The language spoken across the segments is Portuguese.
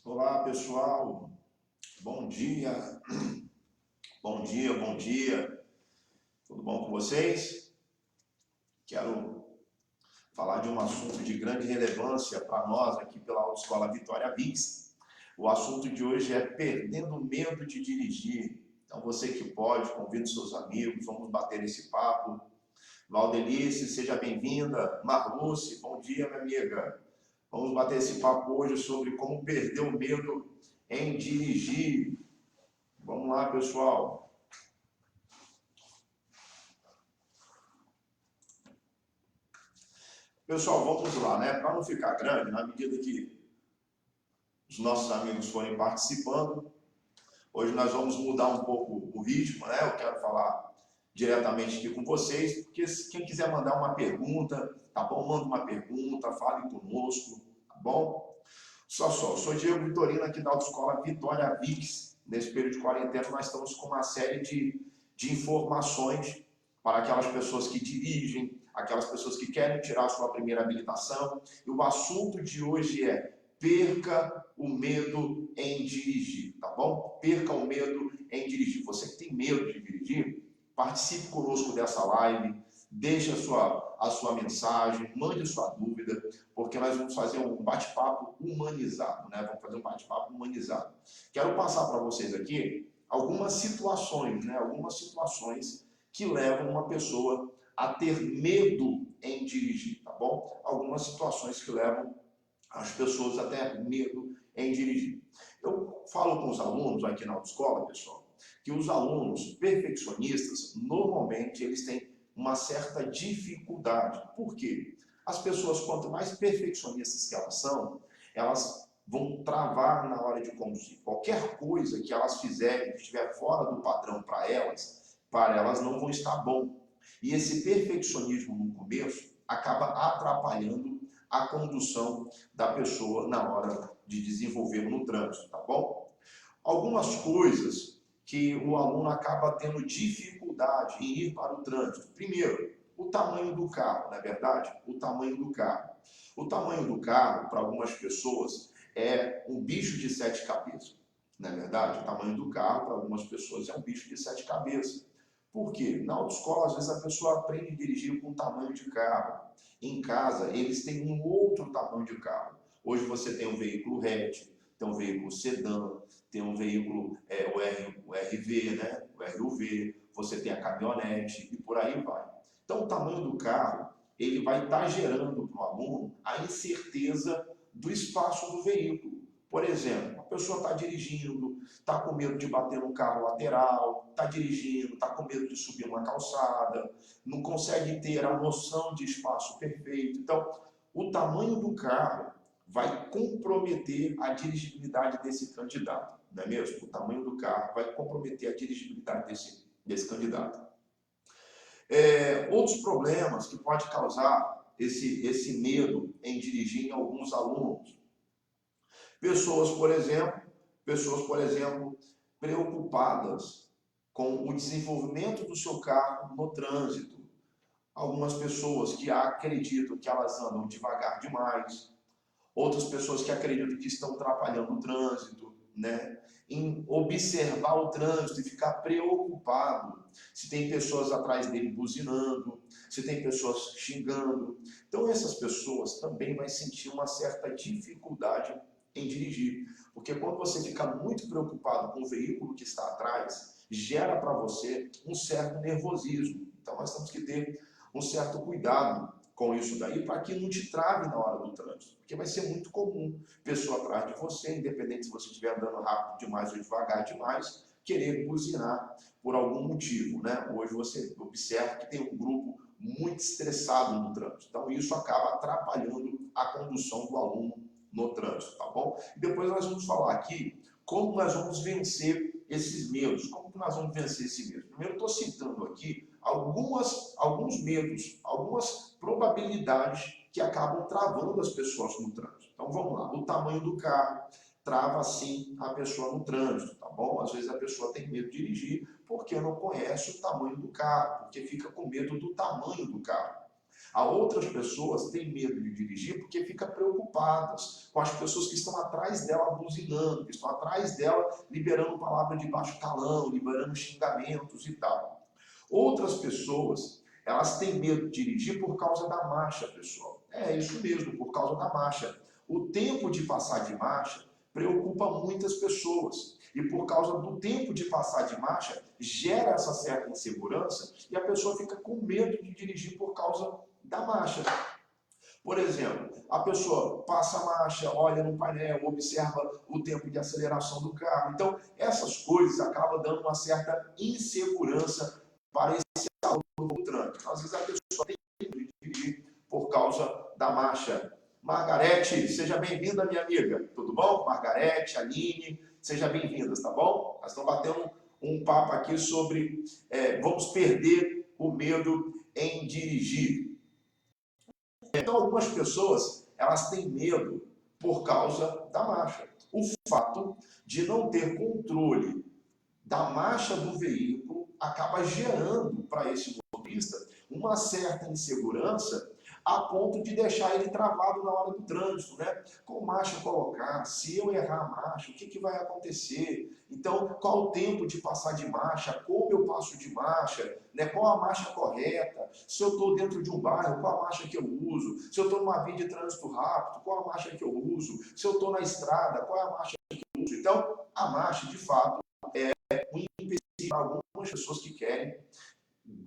Olá, pessoal. Bom dia. Bom dia, bom dia. Tudo bom com vocês? Quero falar de um assunto de grande relevância para nós aqui pela Autoescola Vitória Vix. O assunto de hoje é perdendo o medo de dirigir. Então, você que pode, convide seus amigos, vamos bater esse papo. Valdelice, seja bem-vinda. Marluce, bom dia, minha amiga. Vamos bater esse papo hoje sobre como perder o medo em dirigir. Vamos lá, pessoal. Pessoal, vamos lá, né? Para não ficar grande, na medida que os nossos amigos forem participando, hoje nós vamos mudar um pouco o ritmo, né? Eu quero falar diretamente aqui com vocês, porque quem quiser mandar uma pergunta, tá bom? Manda uma pergunta, fale conosco, tá bom? Eu sou Diego Vitorino aqui da Autoescola Vitória Vix. Nesse período de quarentena nós estamos com uma série de informações para aquelas pessoas que dirigem, aquelas pessoas que querem tirar a sua primeira habilitação. E o assunto de hoje é: perca o medo em dirigir, tá bom? Perca o medo em dirigir. Você que tem medo de dirigir, participe conosco dessa live, deixe a sua mensagem, mande a sua dúvida, porque nós vamos fazer um bate-papo humanizado, né? Vamos fazer um bate-papo humanizado. Quero passar para vocês aqui algumas situações, né? Algumas situações que levam uma pessoa a ter medo em dirigir, tá bom? Algumas situações que levam as pessoas a ter medo em dirigir. Eu falo com os alunos aqui na autoescola, pessoal, que os alunos perfeccionistas, normalmente, eles têm uma certa dificuldade. Por quê? As pessoas, quanto mais perfeccionistas que elas vão travar na hora de conduzir. Qualquer coisa que elas fizerem que estiver fora do padrão para elas não vão estar bom. E esse perfeccionismo no começo acaba atrapalhando a condução da pessoa na hora de desenvolver no trânsito, tá bom? Algumas coisas que o aluno acaba tendo dificuldade em ir para o trânsito. Primeiro, o tamanho do carro, não é verdade? O tamanho do carro. O tamanho do carro, para algumas pessoas, é um bicho de 7 cabeças. Não é verdade? O tamanho do carro, para algumas pessoas, é um bicho de 7 cabeças. Por quê? Na autoescola, às vezes, a pessoa aprende a dirigir com tamanho de carro. Em casa, eles têm um outro tamanho de carro. Hoje você tem um veículo hatch, tem um veículo sedã, tem um veículo, o RV, né? O RUV, você tem a caminhonete e por aí vai. Então, o tamanho do carro, ele vai estar gerando para o aluno a incerteza do espaço do veículo. Por exemplo, a pessoa está dirigindo, está com medo de bater no carro lateral, está dirigindo, está com medo de subir uma calçada, não consegue ter a noção de espaço perfeito. Então, o tamanho do carro vai comprometer a dirigibilidade desse candidato, não é mesmo? O tamanho do carro vai comprometer a dirigibilidade desse candidato. Outros problemas que pode causar esse medo em dirigir em alguns alunos. Pessoas, por exemplo, preocupadas com o desenvolvimento do seu carro no trânsito. Algumas pessoas que acreditam que elas andam devagar demais, outras pessoas que acreditam que estão atrapalhando o trânsito, né? Em observar o trânsito e ficar preocupado se tem pessoas atrás dele buzinando, se tem pessoas xingando. Então essas pessoas também vão sentir uma certa dificuldade em dirigir, porque quando você fica muito preocupado com o veículo que está atrás, gera para você um certo nervosismo. Então nós temos que ter um certo cuidado com isso daí, para que não te trave na hora do trânsito, porque vai ser muito comum pessoa atrás de você, independente se você estiver andando rápido demais ou devagar demais, querer buzinar por algum motivo, né? Hoje você observa que tem um grupo muito estressado no trânsito, então isso acaba atrapalhando a condução do aluno no trânsito, tá bom? E depois nós vamos falar aqui como nós vamos vencer esses medos, como que nós vamos vencer esse medo. Primeiro, estou citando aqui alguns medos, algumas probabilidades que acabam travando as pessoas no trânsito. Então vamos lá, o tamanho do carro trava sim a pessoa no trânsito, tá bom? Às vezes a pessoa tem medo de dirigir porque não conhece o tamanho do carro, porque fica com medo do tamanho do carro. Há outras pessoas que têm medo de dirigir porque ficam preocupadas com as pessoas que estão atrás dela buzinando, que estão atrás dela liberando palavra de baixo calão, liberando xingamentos e tal. Outras pessoas, elas têm medo de dirigir por causa da marcha, pessoal. É isso mesmo, por causa da marcha. O tempo de passar de marcha preocupa muitas pessoas. E por causa do tempo de passar de marcha, gera essa certa insegurança e a pessoa fica com medo de dirigir por causa da marcha. Por exemplo, a pessoa passa a marcha, olha no painel, observa o tempo de aceleração do carro. Então, essas coisas acabam dando uma certa insegurança para esse aluno do trânsito. Às vezes a pessoa tem medo de dirigir por causa da marcha. Margarete, seja bem-vinda, minha amiga. Tudo bom? Margarete, Aline, sejam bem-vindas, tá bom? Nós estamos batendo um papo aqui sobre vamos perder o medo em dirigir. Então, algumas pessoas, elas têm medo por causa da marcha. O fato de não ter controle da marcha do veículo acaba gerando para esse motorista uma certa insegurança a ponto de deixar ele travado na hora do trânsito, né? Qual marcha colocar? Se eu errar a marcha, o que vai acontecer? Então, qual o tempo de passar de marcha? Como eu passo de marcha? Né? Qual a marcha correta? Se eu estou dentro de um bairro, qual a marcha que eu uso? Se eu estou numa via de trânsito rápido, qual a marcha que eu uso? Se eu estou na estrada, qual é a marcha que eu uso? Então, a marcha, de fato, é um empecilho para algumas pessoas que querem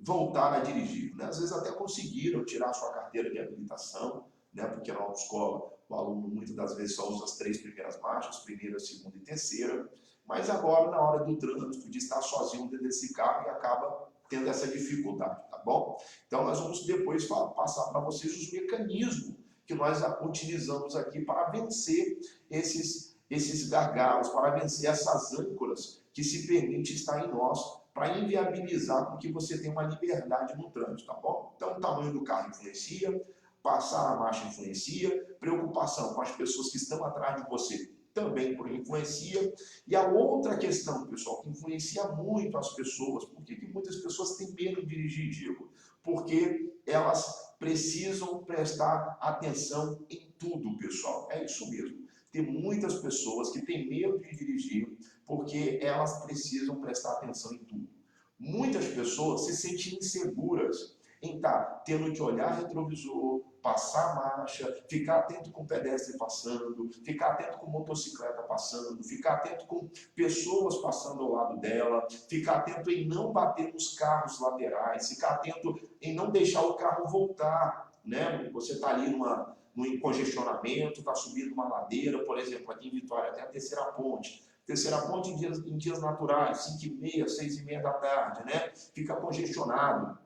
voltar a dirigir. Né? Às vezes até conseguiram tirar sua carteira de habilitação, né? Porque na autoescola o aluno muitas das vezes só usa as 3 primeiras marchas, primeira, segunda e terceira, mas agora na hora do trânsito, de estar sozinho dentro desse carro, e acaba tendo essa dificuldade, tá bom? Então nós vamos depois passar para vocês os mecanismos que nós utilizamos aqui para vencer esses gargalos, para vencer essas âncoras que se permite estar em nós, para inviabilizar com que você tenha uma liberdade no trânsito, tá bom? Então, o tamanho do carro influencia, passar a marcha influencia, preocupação com as pessoas que estão atrás de você também influencia. E a outra questão, pessoal, que influencia muito as pessoas, por que muitas pessoas têm medo de dirigir, Diego? Porque elas precisam prestar atenção em tudo, pessoal. É isso mesmo. Tem muitas pessoas que têm medo de dirigir porque elas precisam prestar atenção em tudo. Muitas pessoas se sentem inseguras em estar tendo que olhar retrovisor, passar marcha, ficar atento com o pedestre passando, ficar atento com motocicleta passando, ficar atento com pessoas passando ao lado dela, ficar atento em não bater nos carros laterais, ficar atento em não deixar o carro voltar, né? Você está ali num congestionamento, está subindo uma ladeira, por exemplo, aqui em Vitória tem a Terceira Ponte. Terceira Ponte em dias naturais, 5h30, 6h30 da tarde, né? Fica congestionado.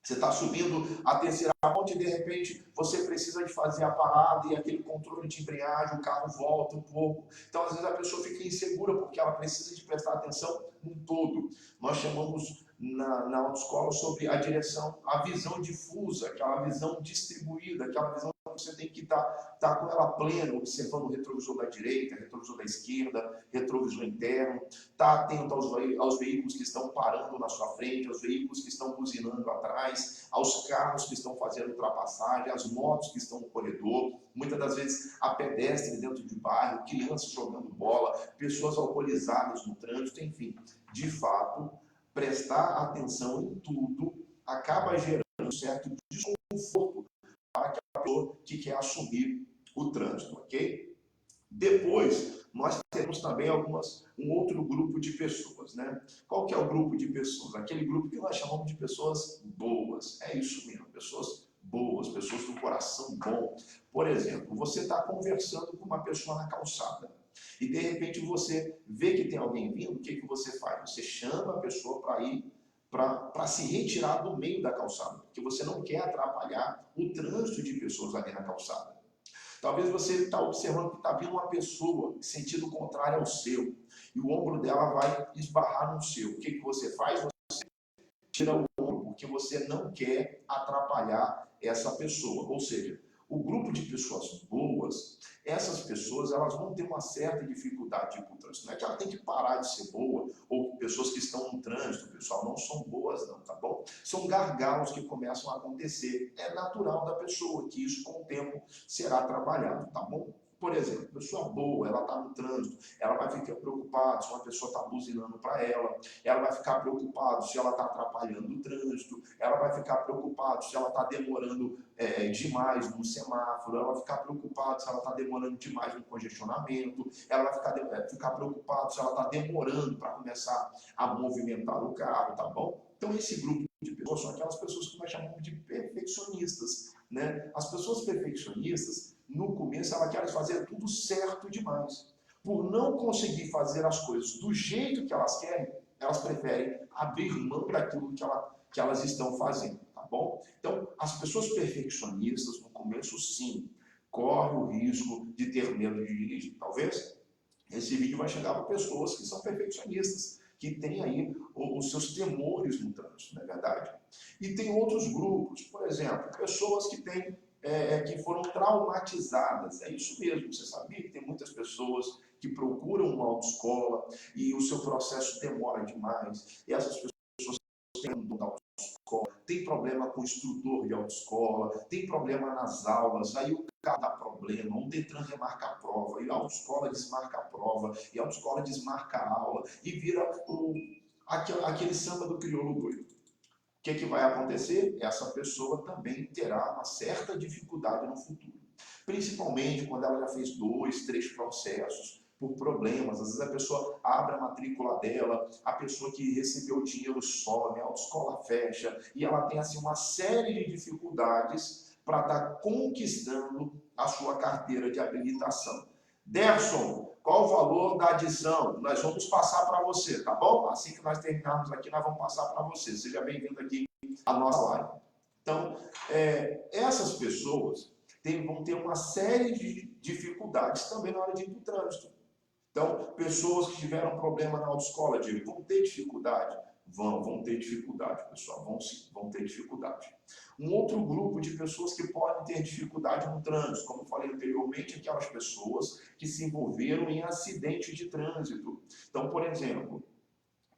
Você está subindo a Terceira Ponte e de repente você precisa de fazer a parada e aquele controle de embreagem, o carro volta um pouco. Então, às vezes a pessoa fica insegura porque ela precisa de prestar atenção no todo. Nós chamamos na autoescola sobre a direção, a visão difusa, aquela visão distribuída, aquela visão que você tem que estar com ela plena, observando o retrovisor da direita, retrovisor da esquerda, retrovisor interno, estar atento aos veículos que estão parando na sua frente, aos veículos que estão buzinando atrás, aos carros que estão fazendo ultrapassagem, às motos que estão no corredor, muitas das vezes a pedestre dentro de bairro, crianças jogando bola, pessoas alcoolizadas no trânsito, enfim, de fato, prestar atenção em tudo acaba gerando um certo desconforto para aquela pessoa que quer assumir o trânsito, ok? Depois, nós temos também um outro grupo de pessoas, né? Qual que é o grupo de pessoas? Aquele grupo que nós chamamos de pessoas boas. É isso mesmo, pessoas boas, pessoas com coração bom. Por exemplo, você está conversando com uma pessoa na calçada e de repente você vê que tem alguém vindo, o que você faz? Você chama a pessoa para ir para se retirar do meio da calçada, porque você não quer atrapalhar o trânsito de pessoas ali na calçada. Talvez você está observando que está vindo uma pessoa em sentido contrário ao seu, e o ombro dela vai esbarrar no seu. O que você faz? Você tira o ombro, porque você não quer atrapalhar essa pessoa. Ou seja, o grupo de pessoas boas, essas pessoas elas vão ter uma certa dificuldade de ir para o trânsito. Não é que ela tem que parar de ser boa ou pessoas que estão no trânsito, pessoal, não são boas não, tá bom? São gargalos que começam a acontecer. É natural da pessoa que isso com o tempo será trabalhado, tá bom? Por exemplo, pessoa boa, ela está no trânsito, ela vai ficar preocupada se uma pessoa está buzinando para ela vai ficar preocupada se ela está atrapalhando o trânsito, ela vai ficar preocupada se ela está demorando demais no semáforo, ela vai ficar preocupada se ela está demorando demais no congestionamento, ela vai ficar preocupada se ela está demorando para começar a movimentar o carro, tá bom? Então esse grupo de pessoas são aquelas pessoas que nós chamamos de perfeccionistas, né? As pessoas perfeccionistas, no começo, elas querem fazer tudo certo demais. Por não conseguir fazer as coisas do jeito que elas querem, elas preferem abrir mão daquilo que elas estão fazendo, tá bom? Então, as pessoas perfeccionistas, no começo, sim, correm o risco de ter medo de dirigir. Talvez esse vídeo vai chegar para pessoas que são perfeccionistas, que têm aí os seus temores no trânsito, não é verdade? E tem outros grupos, por exemplo, pessoas que têm que foram traumatizadas. É isso mesmo, você sabia que tem muitas pessoas que procuram uma autoescola e o seu processo demora demais, e essas pessoas têm um autoescola, tem problema com o instrutor de autoescola, tem problema nas aulas, aí o carro dá problema, o Detran remarca a prova, e a autoescola desmarca a prova, e a autoescola desmarca a aula, e vira aquele samba do crioulo doido. O que vai acontecer? Essa pessoa também terá uma certa dificuldade no futuro. Principalmente quando ela já fez 2, 3 processos por problemas. Às vezes a pessoa abre a matrícula dela, a pessoa que recebeu o dinheiro some, a autoescola fecha, e ela tem assim uma série de dificuldades para estar conquistando a sua carteira de habilitação. Derson, qual o valor da adição? Nós vamos passar para você, tá bom? Assim que nós terminarmos aqui, nós vamos passar para você. Seja bem-vindo aqui à nossa live. Então, essas pessoas vão ter uma série de dificuldades também na hora de ir para o trânsito. Então, pessoas que tiveram problema na autoescola, vão ter dificuldade? Vão ter dificuldade, pessoal, vão ter dificuldade. Um outro grupo de pessoas que podem ter dificuldade no trânsito, como eu falei anteriormente, aquelas pessoas que se envolveram em acidentes de trânsito. Então, por exemplo,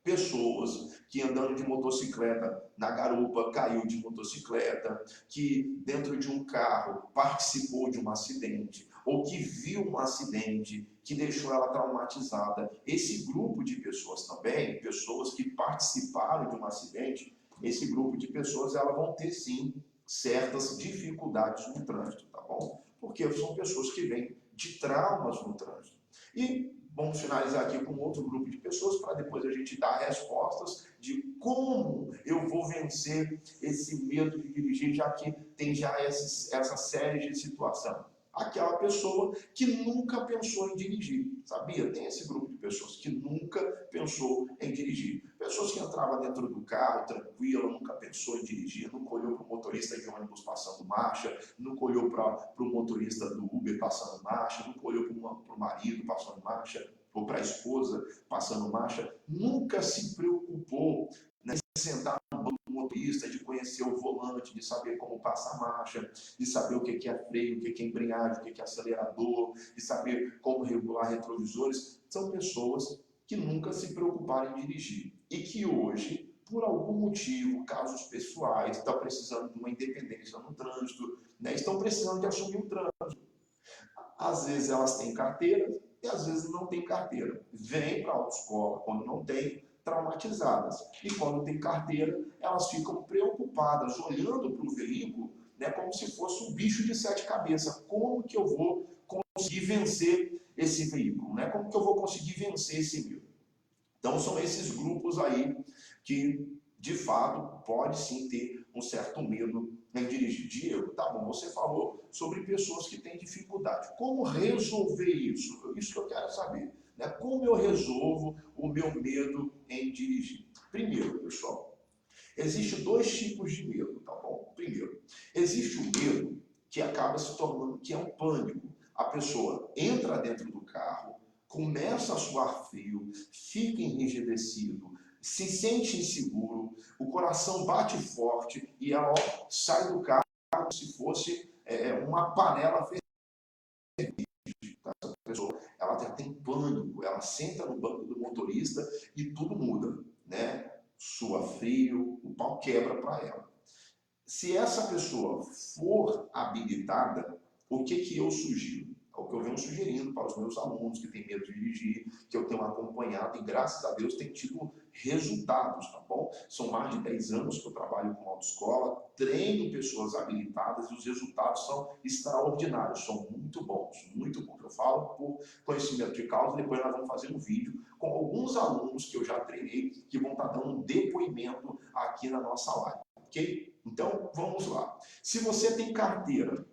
pessoas que andando de motocicleta na garupa caiu de motocicleta, que dentro de um carro participou de um acidente, ou que viu um acidente que deixou ela traumatizada. Esse grupo de pessoas também, pessoas que participaram de um acidente, esse grupo de pessoas elas vão ter sim certas dificuldades no trânsito, tá bom? Porque são pessoas que vêm de traumas no trânsito. E vamos finalizar aqui com outro grupo de pessoas para depois a gente dar respostas de como eu vou vencer esse medo de dirigir, já que tem já essa série de situação. Aquela pessoa que nunca pensou em dirigir, sabia? Tem esse grupo de pessoas que nunca pensou em dirigir. Pessoas que entravam dentro do carro, tranquila, nunca pensou em dirigir, nunca olhou para o motorista de ônibus passando marcha, nunca olhou para o motorista do Uber passando marcha, nunca olhou para o marido passando marcha, ou para a esposa passando marcha, nunca se preocupou de sentar no banco do motorista, de conhecer o volante, de saber como passa a marcha, de saber o que é freio, o que é embreagem, o que é acelerador, de saber como regular retrovisores. São pessoas que nunca se preocuparam em dirigir e que hoje, por algum motivo, casos pessoais, estão precisando de uma independência no trânsito, né? Estão precisando de assumir o trânsito. Às vezes elas têm carteira e às vezes não têm carteira. Vêm para a autoescola quando não tem, traumatizadas. E quando tem carteira, elas ficam preocupadas, olhando para o veículo, né, como se fosse um bicho de 7 cabeças. Como que eu vou conseguir vencer esse veículo? Né? Como que eu vou conseguir vencer esse medo? Então, são esses grupos aí que, de fato, pode sim ter um certo medo em dirigir. Diego, tá bom, você falou sobre pessoas que têm dificuldade. Como resolver isso? Isso que eu quero saber. Né? Como eu resolvo o meu medo em dirigir? Primeiro, pessoal, existem 2 tipos de medo, tá bom? Primeiro, existe o medo que acaba se tornando, que é um pânico. A pessoa entra dentro do carro, começa a suar frio, fica enrijecido, se sente inseguro, o coração bate forte e ela sai do carro como se fosse uma panela fervente. Essa pessoa ela já tem pânico. Ela senta no banco do motorista e tudo muda, né? Sua frio, o pau quebra para ela. Se essa pessoa for habilitada, o que eu sugiro? É o que eu venho sugerindo para os meus alunos que têm medo de dirigir, que eu tenho acompanhado e, graças a Deus, tem tido resultados, tá bom? São mais de 10 anos que eu trabalho com autoescola, treino pessoas habilitadas e os resultados são extraordinários, são muito bons, muito bons. Eu falo por conhecimento de causa, depois nós vamos fazer um vídeo com alguns alunos que eu já treinei, que vão estar dando um depoimento aqui na nossa live, ok? Então, vamos lá. Se você tem carteira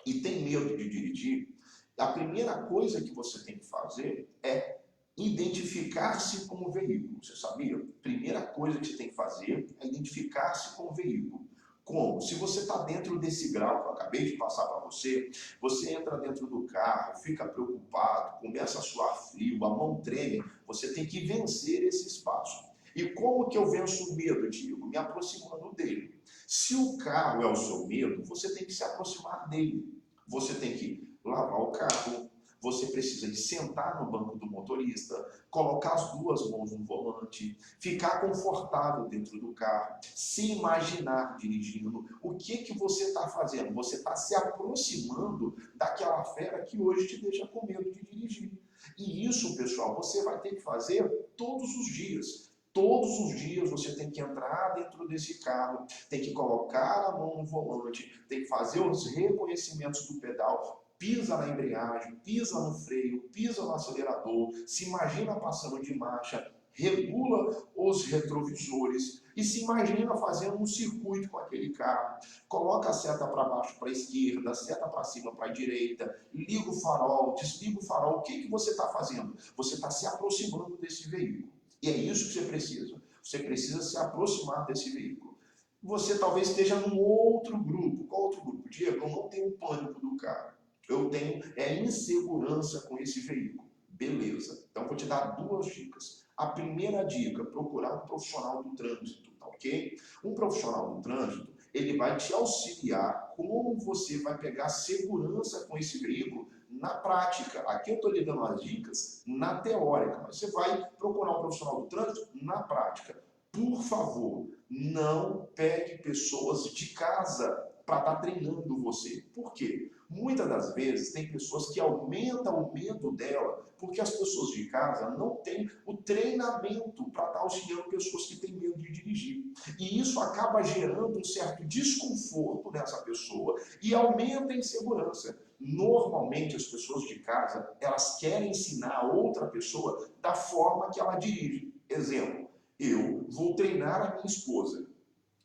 e tem medo de dirigir, a primeira coisa que você tem que fazer é identificar-se com o veículo. Você sabia? A primeira coisa que você tem que fazer é identificar-se com o veículo. Como? Se você está dentro desse grau que eu acabei de passar para você, você entra dentro do carro, fica preocupado, começa a suar frio, a mão treme, você tem que vencer esse espaço. E como que eu venço o medo, Diego? Me aproximando dele. Se o carro é o seu medo, você tem que se aproximar dele. Você tem que lavar o carro, você precisa de sentar no banco do motorista, colocar as duas mãos no volante, ficar confortável dentro do carro, se imaginar dirigindo. O que você está fazendo? Você está se aproximando daquela fera que hoje te deixa com medo de dirigir. E isso, pessoal, você vai ter que fazer todos os dias. Todos os dias você tem que entrar dentro desse carro, tem que colocar a mão no volante, tem que fazer os reconhecimentos do pedal, pisa na embreagem, pisa no freio, pisa no acelerador, se imagina passando de marcha, regula os retrovisores e se imagina fazendo um circuito com aquele carro. Coloca a seta para baixo para a esquerda, a seta para cima para a direita, liga o farol, desliga o farol. O que você está fazendo? Você está se aproximando desse veículo. E é isso que você precisa. Você precisa se aproximar desse veículo. Você talvez esteja num outro grupo. Qual outro grupo? Diego, eu não tenho pânico do carro. Eu tenho insegurança com esse veículo. Beleza. Então, vou te dar duas dicas. A primeira dica, procurar um profissional do trânsito, tá ok? Um profissional do trânsito, ele vai te auxiliar como você vai pegar segurança com esse veículo na prática. Aqui eu estou lhe dando as dicas na teórica, mas você vai procurar um profissional do trânsito na prática. Por favor, não pegue pessoas de casa para estar treinando você. Por quê? Muitas das vezes tem pessoas que aumentam o medo dela porque as pessoas de casa não têm o treinamento para estar auxiliando pessoas que têm medo de dirigir. E isso acaba gerando um certo desconforto nessa pessoa e aumenta a insegurança. Normalmente as pessoas de casa, elas querem ensinar a outra pessoa da forma que ela dirige. Exemplo, eu vou treinar a minha esposa.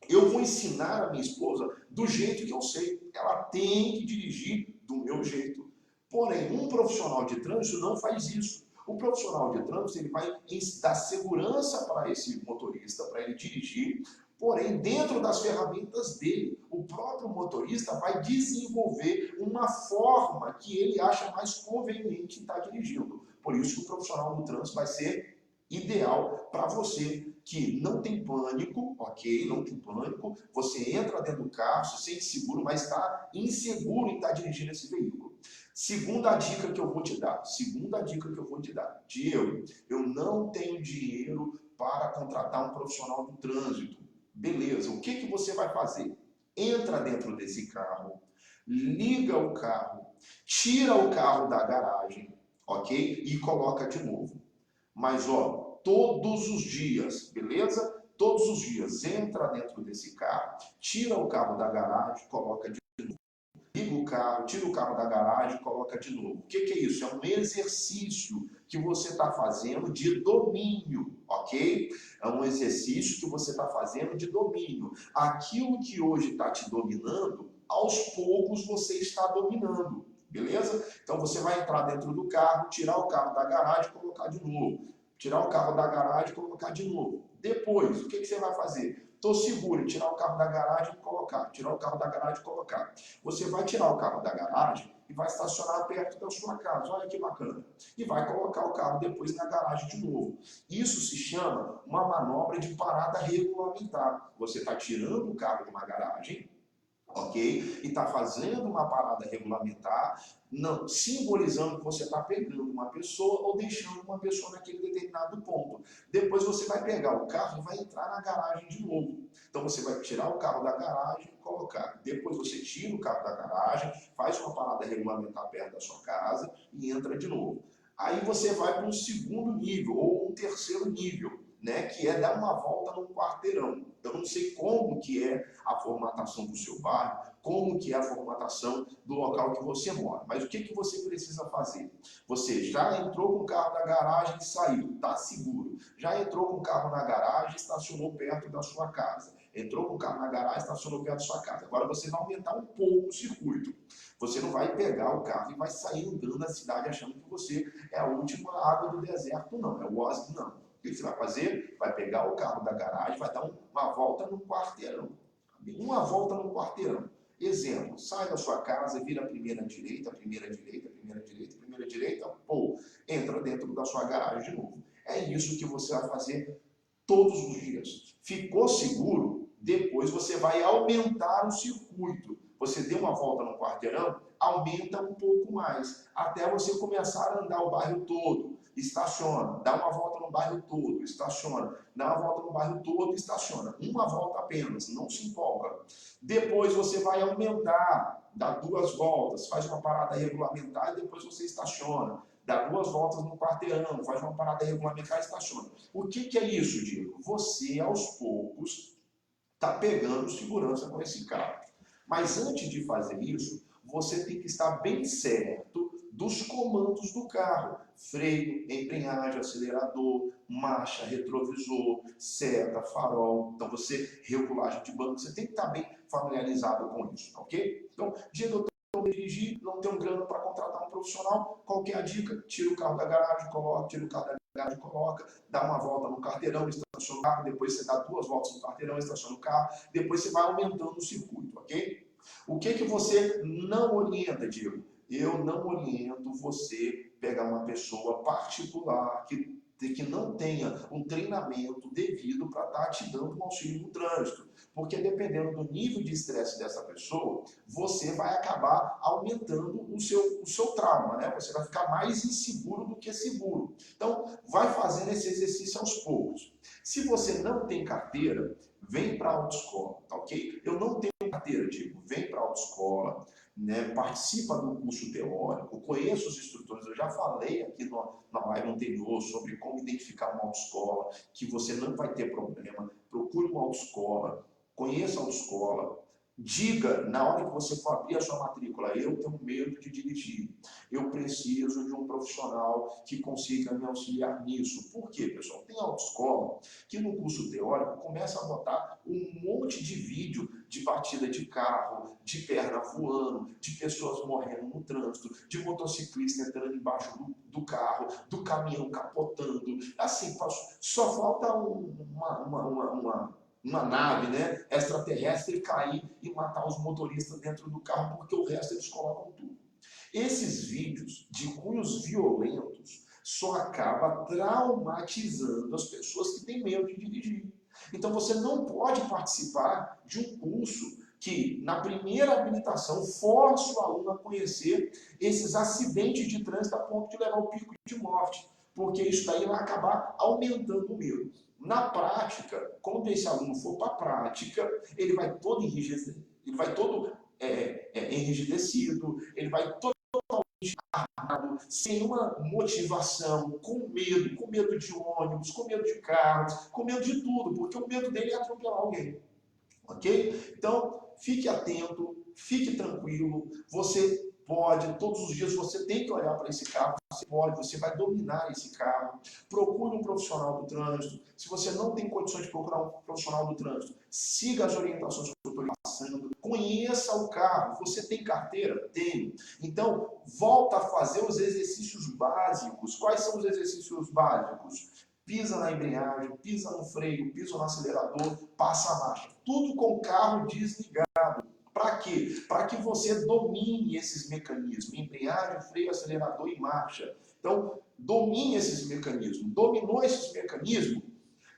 Eu vou ensinar a minha esposa do jeito que eu sei. Ela tem que dirigir do meu jeito. Porém, um profissional de trânsito não faz isso. O profissional de trânsito ele vai dar segurança para esse motorista, para ele dirigir, porém, dentro das ferramentas dele, o próprio motorista vai desenvolver uma forma que ele acha mais conveniente em estar dirigindo. Por isso que o profissional do trânsito vai ser ideal para você que não tem pânico, ok? Não tem pânico, você entra dentro do carro, se sente seguro, mas está inseguro em estar dirigindo esse veículo. Segunda dica que eu vou te dar, Diego, eu não tenho dinheiro para contratar um profissional do trânsito. Beleza, o que você vai fazer? Entra dentro desse carro, liga o carro, tira o carro da garagem, ok? E coloca de novo. Mas, ó, todos os dias, beleza? Todos os dias, entra dentro desse carro, tira o carro da garagem, coloca de novo. Liga o carro, tira o carro da garagem, coloca de novo. O que é isso? É um exercício que você está fazendo de domínio, ok? É um exercício que você está fazendo de domínio. Aquilo que hoje está te dominando, aos poucos você está dominando. Beleza? Então você vai entrar dentro do carro, tirar o carro da garagem e colocar de novo. Tirar o carro da garagem e colocar de novo. Depois, o que você vai fazer? Estou seguro em tirar o carro da garagem e colocar. Tirar o carro da garagem e colocar. Você vai tirar o carro da garagem e vai estacionar perto da sua casa. Olha que bacana. E vai colocar o carro depois na garagem de novo. Isso se chama uma manobra de parada regulamentar. Você está tirando o carro de uma garagem, ok? E está fazendo uma parada regulamentar, não, simbolizando que você está pegando uma pessoa ou deixando uma pessoa naquele determinado ponto. Depois você vai pegar o carro e vai entrar na garagem de novo. Então você vai tirar o carro da garagem e colocar. Depois você tira o carro da garagem, faz uma parada regulamentar perto da sua casa e entra de novo. Aí você vai para um segundo nível ou um terceiro nível, né, que é dar uma volta num quarteirão. Eu não sei como que é a formatação do seu bairro, como que é a formatação do local que você mora. Mas o que, que você precisa fazer? Você já entrou com o carro na garagem e saiu, está seguro. Já entrou com o carro na garagem e estacionou perto da sua casa. Entrou com o carro na garagem e estacionou perto da sua casa. Agora você vai aumentar um pouco o circuito. Você não vai pegar o carro e vai sair andando na cidade achando que você é a última água do deserto, não. É o Ozzy, não. O que você vai fazer? Vai pegar o carro da garagem, vai dar uma volta no quarteirão. Uma volta no quarteirão. Exemplo, sai da sua casa, vira a primeira direita, primeira direita, primeira direita, primeira direita, pô, entra dentro da sua garagem de novo. É isso que você vai fazer todos os dias. Ficou seguro? Depois você vai aumentar o circuito. Você deu uma volta no quarteirão, aumenta um pouco mais, até você começar a andar o bairro todo. Estaciona, dá uma volta no bairro todo, estaciona, dá uma volta no bairro todo, estaciona. Uma volta apenas, não se empolga. Depois você vai aumentar, dá 2 voltas, faz uma parada regulamentar e depois você estaciona. Dá 2 voltas no quarteirão, faz uma parada regulamentar e estaciona. O que é isso, Diego? Você, aos poucos, está pegando segurança com esse carro. Mas antes de fazer isso, você tem que estar bem certo dos comandos do carro. Freio, embreagem, acelerador, marcha, retrovisor, seta, farol. Então você, regulagem de banco, você tem que estar bem familiarizado com isso, ok? Então, Diego, eu dirigir, não tenho grana para contratar um profissional, qual que é a dica? Tira o carro da garagem, coloca, tira o carro da garagem, coloca, dá uma volta no quarteirão, estaciona o carro, depois você dá 2 voltas no quarteirão, estaciona o carro, depois você vai aumentando o circuito, ok? O que que você não orienta, Diego? Eu não oriento você pegar uma pessoa particular que não tenha um treinamento devido para estar te dando um auxílio no trânsito. Porque dependendo do nível de estresse dessa pessoa, você vai acabar aumentando o seu trauma, né? Você vai ficar mais inseguro do que seguro. Então, vai fazendo esse exercício aos poucos. Se você não tem carteira, vem para a autoescola, tá ok? Eu não tenho carteira, Diego, vem para a autoescola, né? Participa do curso teórico, conheça os instrutores. Eu já falei aqui na live anterior sobre como identificar uma autoescola, que você não vai ter problema. Procure uma autoescola, conheça a autoescola, diga na hora que você for abrir a sua matrícula: eu tenho medo de dirigir, eu preciso de um profissional que consiga me auxiliar nisso. Por quê, pessoal? Tem autoescola que no curso teórico começa a botar um monte de vídeo de batida de carro, de perna voando, de pessoas morrendo no trânsito, de motociclista entrando embaixo do carro, do caminhão capotando. Assim, só falta uma nave, né, extraterrestre cair e matar os motoristas dentro do carro, porque o resto eles colocam tudo. Esses vídeos de cunhos violentos só acaba traumatizando as pessoas que têm medo de dirigir. Então você não pode participar de um curso que, na primeira habilitação, force o aluno a conhecer esses acidentes de trânsito a ponto de levar ao pico de morte, porque isso daí vai acabar aumentando o medo. Na prática, quando esse aluno for para a prática, ele vai todo enrijecido, ele vai todo enrijecido, ele vai totalmente armado, sem uma motivação, com medo de ônibus, com medo de carros, com medo de tudo, porque o medo dele é atropelar alguém. Ok? Então, fique atento, fique tranquilo, você pode, todos os dias você tem que olhar para esse carro, você pode, você vai dominar esse carro, procure um profissional do trânsito. Se você não tem condições de procurar um profissional do trânsito, siga as orientações que eu estou lhe passando, conheça o carro. Você tem carteira? Tenho. Então, volta a fazer os exercícios básicos. Quais são os exercícios básicos? Pisa na embreagem, pisa no freio, pisa no acelerador, passa a marcha. Tudo com o carro desligado. Para quê? Para que você domine esses mecanismos, embreagem, freio, acelerador e marcha. Então, domine esses mecanismos. Dominou esses mecanismos?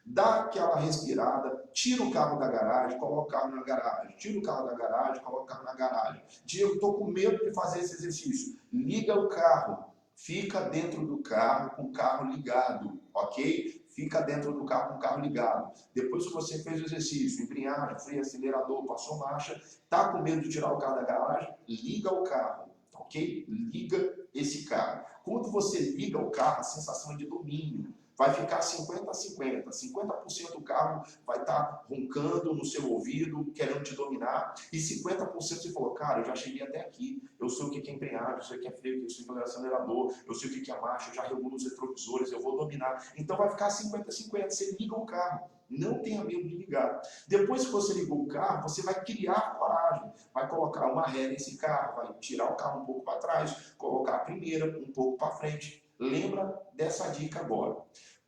dá aquela respirada, tira o carro da garagem, coloca o carro na garagem, tira o carro da garagem, coloca o carro na garagem. Diego, estou com medo de fazer esse exercício. Liga o carro, fica dentro do carro com o carro ligado, ok? Fica dentro do carro com o carro ligado. Depois que você fez o exercício, embreagem, freio, acelerador, passou marcha, tá com medo de tirar o carro da garagem, liga o carro, ok? Liga esse carro. Quando você liga o carro, a sensação é de domínio. Vai ficar 50 a 50. 50% do carro vai estar roncando no seu ouvido, querendo te dominar, e 50% você falou, cara, eu já cheguei até aqui, eu sei o que é embreagem, eu sei o que é freio, eu sei o que é acelerador, eu sei o que é marcha, eu já regulo os retrovisores, eu vou dominar. Então vai ficar 50 a 50. Você liga o carro. Não tenha medo de ligar. Depois que você ligou o carro, você vai criar coragem. Vai colocar uma ré nesse carro, vai tirar o carro um pouco para trás, colocar a primeira um pouco para frente. Lembra dessa dica agora.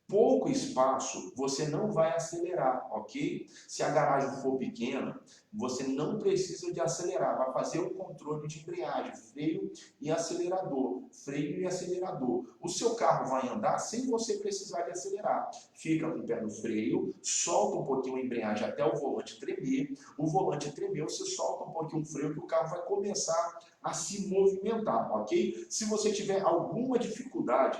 Pouco espaço, você não vai acelerar, ok? Se a garagem for pequena, você não precisa de acelerar. Vai fazer o controle de embreagem, freio e acelerador. Freio e acelerador. O seu carro vai andar sem você precisar de acelerar. Fica com o pé no freio, solta um pouquinho a embreagem até o volante tremer. O volante tremeu, você solta um pouquinho o freio que o carro vai começar a se movimentar, ok? Se você tiver alguma dificuldade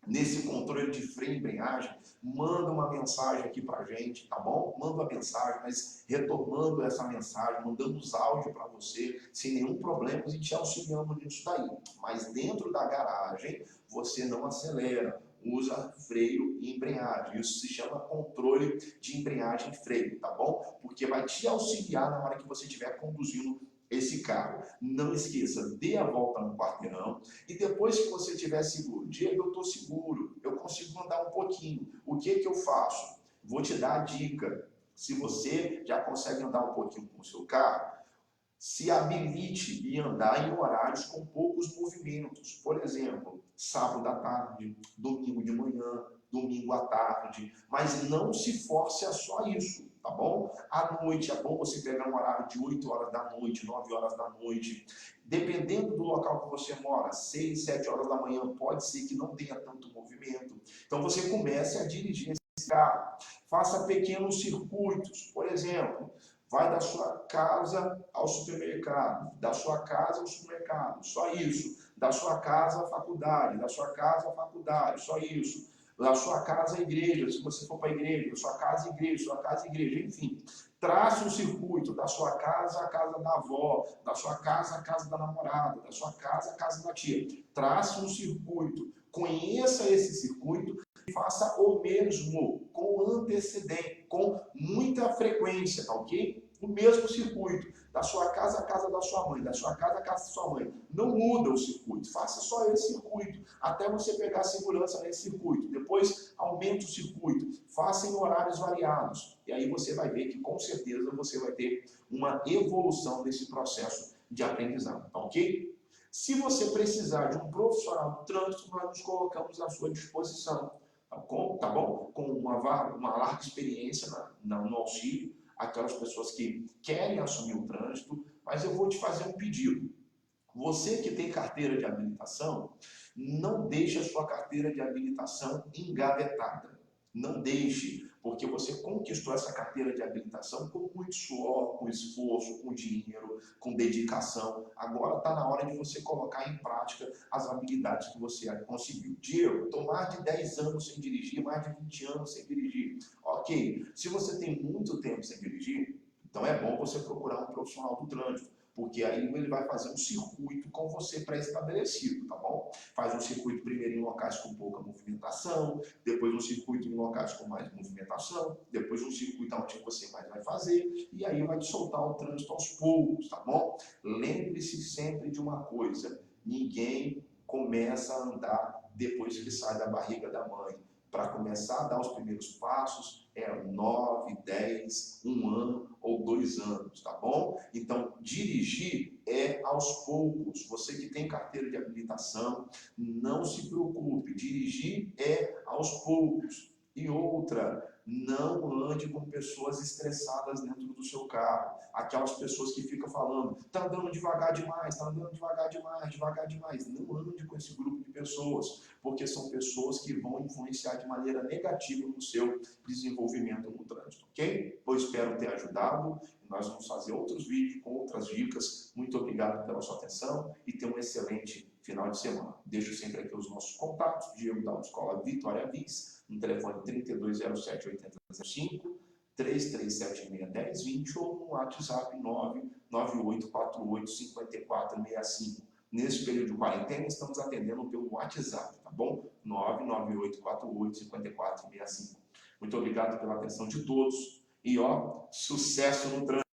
nesse controle de freio e embreagem, manda uma mensagem aqui pra gente, tá bom? Manda uma mensagem, mas retornando essa mensagem, mandando os áudios para você, sem nenhum problema, e te auxiliamos nisso daí. Mas dentro da garagem, você não acelera, usa freio e embreagem. Isso se chama controle de embreagem e freio, tá bom? Porque vai te auxiliar na hora que você estiver conduzindo esse carro. Não esqueça, dê a volta no quarteirão e depois que você estiver seguro, Diego, eu estou seguro, eu consigo andar um pouquinho, o que eu faço? Vou te dar a dica. Se você já consegue andar um pouquinho com o seu carro, se habilite em andar em horários com poucos movimentos. Por exemplo, sábado à tarde, domingo de manhã, domingo à tarde. Mas não se force a só isso, tá bom? À noite é bom você pegar um horário de 8 horas da noite, 9 horas da noite. Dependendo do local que você mora, 6, 7 horas da manhã, pode ser que não tenha tanto movimento. Então você comece a dirigir esse carro. Faça pequenos circuitos. Por exemplo, vai da sua casa ao supermercado, da sua casa ao supermercado, só isso. Da sua casa à faculdade, da sua casa à faculdade, só isso. Da sua casa à igreja, se você for para a igreja, da sua casa à igreja, sua casa à igreja, enfim. Trace um circuito da sua casa à casa da avó, da sua casa à casa da namorada, da sua casa à casa da tia. Trace um circuito, conheça esse circuito e faça o mesmo, com antecedência, com muita frequência, tá ok? O mesmo circuito, da sua casa à casa da sua mãe, da sua casa à casa da sua mãe. Não muda o circuito, faça só esse circuito, até você pegar segurança nesse circuito. Depois, aumenta o circuito, faça em horários variados. E aí você vai ver que, com certeza, você vai ter uma evolução desse processo de aprendizado, tá ok? Se você precisar de um profissional do trânsito, nós nos colocamos à sua disposição, tá bom? Com uma larga experiência no auxílio, aquelas pessoas que querem assumir o trânsito, mas eu vou te fazer um pedido. Você que tem carteira de habilitação, não deixe a sua carteira de habilitação engavetada. Não deixe, porque você conquistou essa carteira de habilitação com muito suor, com esforço, com dinheiro, com dedicação. Agora está na hora de você colocar em prática as habilidades que você conseguiu. Diego, estou mais de 10 anos sem dirigir, mais de 20 anos sem dirigir. Ok, se você tem muito tempo sem dirigir, então é bom você procurar um profissional do trânsito, porque aí ele vai fazer um circuito com você pré-estabelecido, tá bom? Faz um circuito primeiro em locais com pouca movimentação, depois um circuito em locais com mais movimentação, depois um circuito onde você mais vai fazer, e aí vai te soltar o trânsito aos poucos, tá bom? Lembre-se sempre de uma coisa, ninguém começa a andar depois que sai da barriga da mãe. Para começar a dar os primeiros passos, é 9, 10, 1 ano ou 2 anos, tá bom? Então, dirigir é aos poucos. Você que tem carteira de habilitação, não se preocupe, dirigir é aos poucos. E outra, não ande com pessoas estressadas dentro do seu carro. Aquelas pessoas que ficam falando, tá andando devagar demais, tá andando devagar demais, devagar demais. Não ande com esse grupo de pessoas, porque são pessoas que vão influenciar de maneira negativa no seu desenvolvimento no trânsito, ok? Eu espero ter ajudado. Nós vamos fazer outros vídeos com outras dicas. Muito obrigado pela sua atenção e tenha um excelente final de semana. Deixo sempre aqui os nossos contatos, Diego da Autoescola Vitória Bis, no telefone 3207-8005, 3376-1020 ou no WhatsApp 99848-5465. Nesse período de quarentena, estamos atendendo pelo WhatsApp, tá bom? 99848-5465. Muito obrigado pela atenção de todos e, sucesso no trânsito.